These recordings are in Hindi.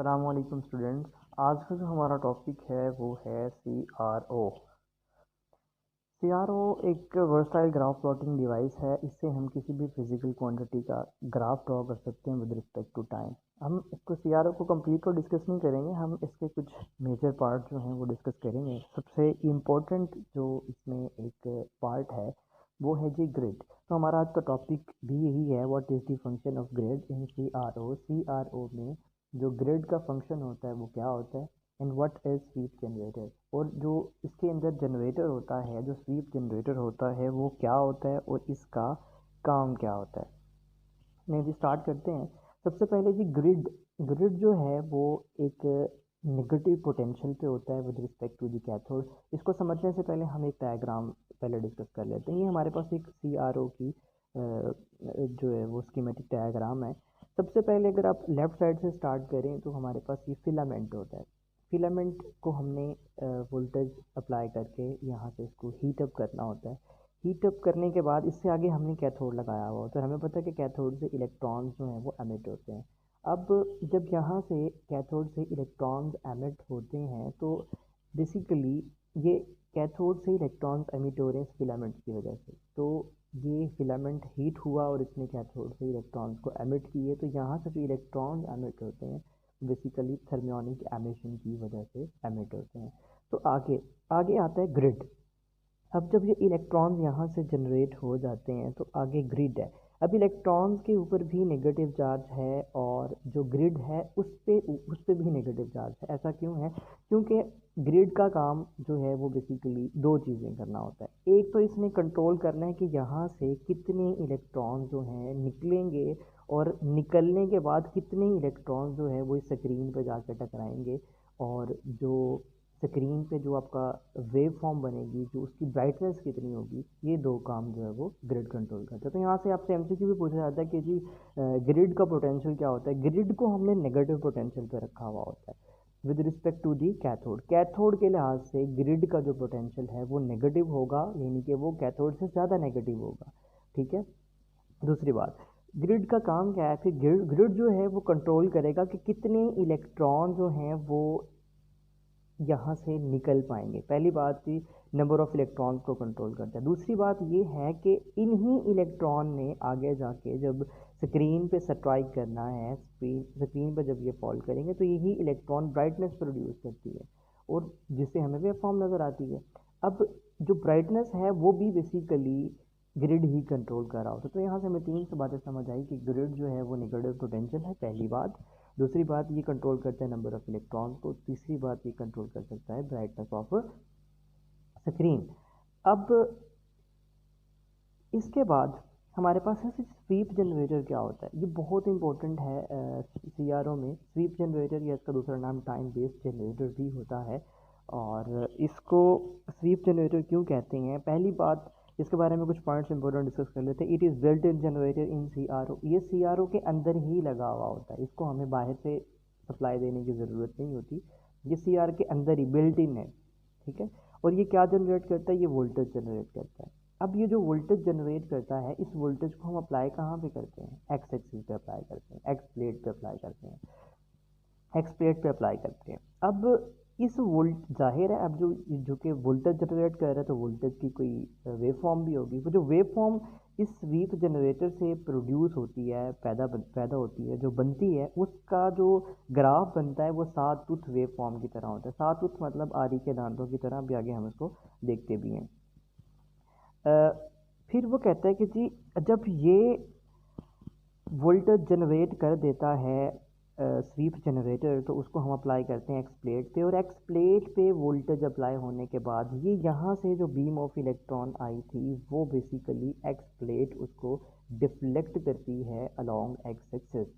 अस्सलामुअलैकुम स्टूडेंट्स। आज का जो हमारा टॉपिक है वो है CRO। CRO एक वर्सटाइल ग्राफ प्लॉटिंग डिवाइस है। इससे हम किसी भी फिजिकल क्वांटिटी का ग्राफ ड्रॉ कर सकते हैं विद रिस्पेक्ट टू टाइम। हम इसको CRO को कंप्लीट तो डिस्कस नहीं करेंगे, हम इसके कुछ मेजर पार्ट जो हैं वो डिस्कस करेंगे। सबसे इम्पोर्टेंट जो इसमें एक पार्ट है वो है जी ग्रिड। तो हमारा आज का टॉपिक भी यही है, what is the function of grid in CRO। CRO में जो ग्रिड का फंक्शन होता है वो क्या होता है, and what is sweep generator. और जो इसके अंदर जनरेटर होता है, जो स्वीप जनरेटर होता है वो क्या होता है और इसका काम क्या होता है। नहीं जी, स्टार्ट करते हैं। सबसे पहले जी ग्रिड। ग्रिड जो है वो एक नेगेटिव पोटेंशियल पे होता है with respect to the cathode. इसको समझने से पहले हम एक डायग्राम पहले डिस्कस कर लेते हैं। ये हमारे पास एक CRO की जो है वो स्कीमेटिक डायग्राम है। सबसे पहले अगर आप लेफ्ट साइड से स्टार्ट करें तो हमारे पास ये फिलामेंट होता है। फिलामेंट को हमने वोल्टेज अप्लाई करके यहाँ से इसको हीट अप करना होता है। हीट अप करने के बाद इससे आगे हमने कैथोड लगाया हुआ होता है। हमें पता है कि कैथोड से इलेक्ट्रॉन्स जो हैं वो एमिट होते हैं। अब जब यहाँ से कैथोड से इलेक्ट्रॉन्स एमिट होते हैं तो बेसिकली ये कैथोड से इलेक्ट्रॉन्स एमिट हो रहे हैं इस फिलामेंट की वजह से। तो ये फिलामेंट हीट हुआ और इसने कैथोड से इलेक्ट्रॉन्स को एमिट किए, तो यहाँ से जो इलेक्ट्रॉन्स एमिट होते हैं बेसिकली थर्मियोनिक एमिशन की वजह से एमिट होते हैं। तो आगे आगे आता है ग्रिड। अब जब ये इलेक्ट्रॉन्स यहाँ से जनरेट हो जाते हैं तो आगे ग्रिड है। अब इलेक्ट्रॉन्स के ऊपर भी नेगेटिव चार्ज है और जो ग्रिड है उस पे भी नेगेटिव चार्ज है। ऐसा क्यों है? क्योंकि ग्रिड का काम जो है वो बेसिकली दो चीज़ें करना होता है। एक तो इसने कंट्रोल करना है कि यहाँ से कितने इलेक्ट्रॉन जो हैं निकलेंगे और निकलने के बाद कितने इलेक्ट्रॉन जो है वो इस स्क्रीन पर जाकर टकराएंगे, और जो स्क्रीन पे जो आपका वेव फॉर्म बनेगी, जो उसकी ब्राइटनेस कितनी होगी, ये दो काम जो है वो ग्रिड कंट्रोल करता है। तो यहाँ से आपसे MCQ भी पूछा जाता है कि जी ग्रिड का पोटेंशियल क्या होता है। ग्रिड को हमने नेगेटिव पोटेंशियल पे रखा हुआ होता है with respect to the cathode. Cathode के लिहाज से ग्रिड का जो पोटेंशियल है वो नेगेटिव होगा, यानी कि वो कैथोड से ज़्यादा नेगेटिव होगा। ठीक है। दूसरी बात, ग्रिड का काम क्या है? फिर ग्रिड जो है वो कंट्रोल करेगा कि कितने इलेक्ट्रॉन जो हैं वो यहाँ से निकल पाएंगे। पहली बात थी नंबर ऑफ इलेक्ट्रॉन्स को कंट्रोल करता है। दूसरी बात ये है कि इन्हीं इलेक्ट्रॉन ने आगे जाके जब स्क्रीन पे स्ट्राइक करना है, स्क्रीन पे जब ये फॉल करेंगे तो यही इलेक्ट्रॉन ब्राइटनेस प्रोड्यूस करती है और जिससे हमें वेव फॉर्म नज़र आती है। अब जो ब्राइटनेस है वो भी बेसिकली ग्रिड ही कंट्रोल कर रहा होता है। तो यहाँ से हमें तीन से बातें समझ आई कि ग्रिड जो है वो नेगेटिव पोटेंशियल है, पहली बात। दूसरी बात, ये कंट्रोल करता है नंबर ऑफ इलेक्ट्रॉन्स को। तीसरी बात, ये कंट्रोल कर सकता है ब्राइटनेस ऑफ स्क्रीन। अब इसके बाद हमारे पास है स्वीप जनरेटर। क्या होता है? ये बहुत इंपॉर्टेंट है CRO में। स्वीप जनरेटर या इसका दूसरा नाम टाइम बेस्ड जनरेटर भी होता है। और इसको स्वीप जनरेटर क्यों कहते हैं? पहली बात, इसके बारे में कुछ पॉइंट्स इंपॉर्टेंट डिस्कस कर लेते हैं। It is built in generator in CRO। ये CRO के अंदर ही लगा हुआ होता है, इसको हमें बाहर से सप्लाई देने की ज़रूरत नहीं होती। ये CR के अंदर ही बिल्ट इन है। ठीक है। और ये क्या जनरेट करता है? ये वोल्टेज जनरेट करता है। अब ये जो वोल्टेज जनरेट करता है, इस वोल्टेज को हम अप्लाई कहाँ पे करते हैं? एक्स एक्सिस पे अप्लाई करते हैं, एक्स प्लेट पे अप्लाई करते हैं, एक्स प्लेट पे अप्लाई करते हैं। अब इस वोल्ट जाहिर है, अब जो जो कि वोल्टेज जनरेट कर रहा है तो वोल्टेज की कोई वेव फॉर्म भी होगी। वो जो वेव फॉर्म इस स्वीप जनरेटर से प्रोड्यूस होती है, पैदा होती है, जो बनती है, उसका जो ग्राफ बनता है वो सात टूथ वेव फॉर्म की तरह होता है। सात टूथ मतलब आरी के दांतों की तरह। भी आगे हम इसको देखते भी हैं। फिर वो कहता है कि जी जब ये वोल्टेज जनरेट कर देता है स्वीप जनरेटर, तो उसको हम अप्लाई करते हैं एक्स प्लेट पे। और एक्स प्लेट पे वोल्टेज अप्लाई होने के बाद ये यहाँ से जो बीम ऑफ इलेक्ट्रॉन आई थी वो बेसिकली एक्स प्लेट उसको डिफ्लेक्ट करती है अलोंग एक्स एक्सिस।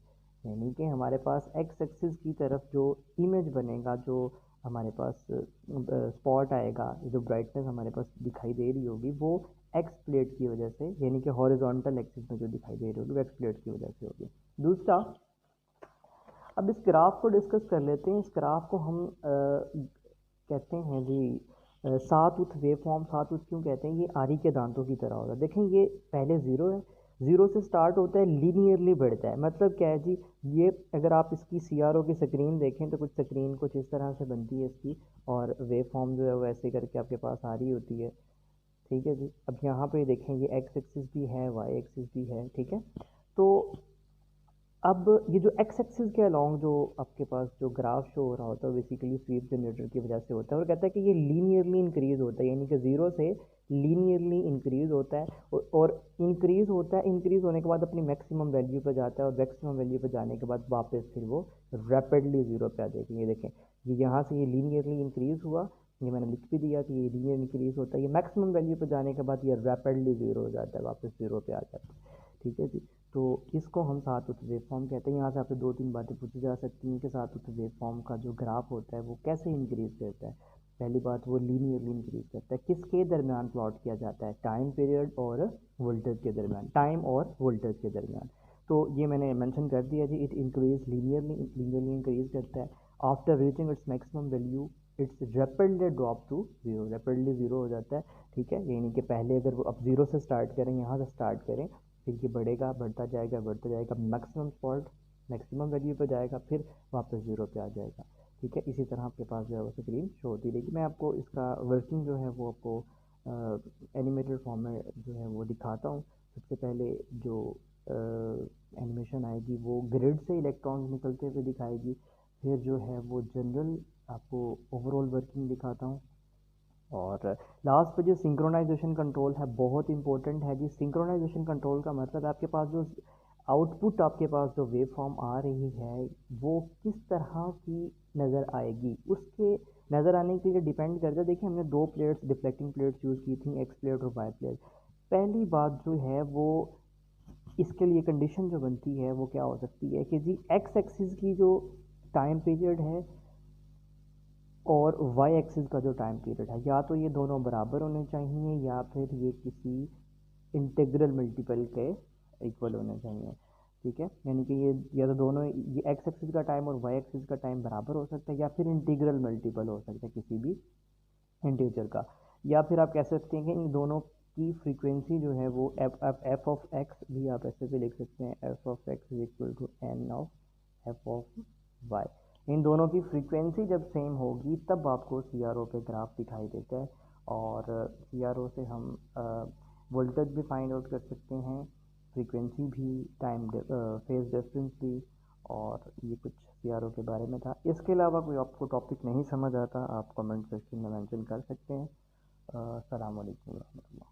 यानी कि हमारे पास एक्स एक्सिस की तरफ जो इमेज बनेगा, जो हमारे पास स्पॉट आएगा, जो ब्राइटनेस हमारे पास दिखाई दे रही होगी, वो एक्स प्लेट की वजह से, यानी कि हॉरिजॉन्टल एक्सिस में जो दिखाई दे रही होगी वो एक्स प्लेट की वजह से होगी। दूसरा, अब इस ग्राफ को डिस्कस कर लेते हैं। इस ग्राफ को हम कहते हैं जी सात उथ वेव फॉर्म। सात उथ क्यों कहते हैं? ये आरी के दांतों की तरह होगा। देखें, ये पहले ज़ीरो है, ज़ीरो से स्टार्ट होता है, लीनियरली बढ़ता है। मतलब क्या है जी, ये अगर आप इसकी CRO की स्क्रीन देखें तो कुछ स्क्रीन कुछ इस तरह से बनती है इसकी, और वेव फॉर्म जो है वो ऐसे करके आपके पास आ रही होती है। ठीक है जी, अब यहाँ पे देखें ये एक्स एक्सिस भी है, वाई एक्सिस भी है। ठीक है, तो अब ये जो एक्स एक्सिस के अलॉन्ग जो आपके पास जो ग्राफ शो हो रहा होता है बेसिकली स्वीप जनरेटर की वजह से होता है, और कहता है कि ये लीनियरली इंक्रीज होता है, यानी कि ज़ीरो से लीनियरली इंक्रीज होता है, और इंक्रीज होता है, इंक्रीज होने के बाद अपनी मैक्सिमम वैल्यू पर जाता है, और मैक्सिमम वैल्यू पर जाने के बाद वापस फिर वो रैपिडली ज़ीरो पे आ जाएगी। ये देखें, ये यहाँ से ये लीनियरली इंक्रीज हुआ, ये मैंने लिख भी दिया कि ये लीनियर इंक्रीज होता है, ये मैक्सिमम वैल्यू पर जाने के बाद ये रैपिडली ज़ीरो हो जाता है, वापस ज़ीरो पे आ जाता है। ठीक है जी, तो इसको हम सातुत वेव फॉर्म कहते हैं। यहाँ से आपसे दो तीन बातें पूछी जा सकती हैं कि सातुत वेव फॉर्म का जो ग्राफ होता है वो कैसे इंक्रीज करता है। पहली बात, वो लीनियरली इंक्रीज करता है। किसके दरमियान प्लॉट किया जाता है? टाइम पीरियड और वोल्टेज के दरमियान, टाइम और वोल्टेज के दरमियान। तो ये मैंने मेंशन कर दिया जी, इट इंक्रीज लीनियरली इंक्रीज करता है। After reaching its maximum value its rapidly drop to zero, rapidly zero हो जाता है। ठीक है, यानी कि पहले अगर वो अब ज़ीरो से स्टार्ट करें, यहाँ से स्टार्ट करें, फिर ये बढ़ेगा, बढ़ता जाएगा, मैक्सिमम स्पॉट मैक्सिमम वैल्यू पे जाएगा, फिर वापस ज़ीरो पे आ जाएगा। ठीक है, इसी तरह आपके पास जो है वो स्क्रीन शो होती रहेगी। मैं आपको इसका वर्किंग जो है वो आपको एनिमेटेड फॉर्म में जो है वो दिखाता हूँ। सबसे पहले जो एनिमेशन आएगी वो ग्रिड से इलेक्ट्रॉन्स निकलते हुए दिखाएगी, फिर जो है वो जनरल आपको ओवरऑल वर्किंग दिखाता हूँ, और लास्ट पे जो सिंक्रोनाइजेशन कंट्रोल है बहुत इंपॉर्टेंट है जी। सिंक्रोनाइजेशन कंट्रोल का मतलब है आपके पास जो आउटपुट, आपके पास जो वेव फॉर्म आ रही है वो किस तरह की नज़र आएगी, उसके नज़र आने के लिए डिपेंड करता है। देखिए, हमने दो प्लेट्स, डिफ्लेक्टिंग प्लेट्स यूज़ की थी, एक्स प्लेट और वाई प्लेट। पहली बात जो है वो इसके लिए कंडीशन जो बनती है वो क्या हो सकती है कि जी एक्स एक्सिस की जो टाइम पीरियड है और वाई एक्सिस का जो टाइम पीरियड है, या तो ये दोनों बराबर होने चाहिए या फिर ये किसी इंटीग्रल मल्टीपल के इक्वल होने चाहिए। ठीक है, यानी कि ये या तो दोनों, ये एक्स एक्सिस का टाइम और वाई एक्सिस का टाइम बराबर हो सकता है, या फिर इंटीग्रल मल्टीपल हो सकता है किसी भी इंटीजर का। या फिर आप कह सकते हैं कि इन दोनों की फ्रीक्वेंसी जो है वो एफ ऑफ एक्स भी आप ऐसे भी लिख सकते हैं, f of x is equal to n of f of y. इन दोनों की फ्रीक्वेंसी जब सेम होगी तब आपको CRO पे ग्राफ दिखाई देता है, और CRO से हम वोल्टेज भी फाइंड आउट कर सकते हैं, फ्रीक्वेंसी भी, टाइम फेज डिफरेंस भी, और ये कुछ CRO के बारे में था। इसके अलावा कोई आपको टॉपिक नहीं समझ आता, आप कमेंट सेक्शन में मेंशन कर सकते हैं। अस्सलाम वालेकुम रहमतुल्लाह।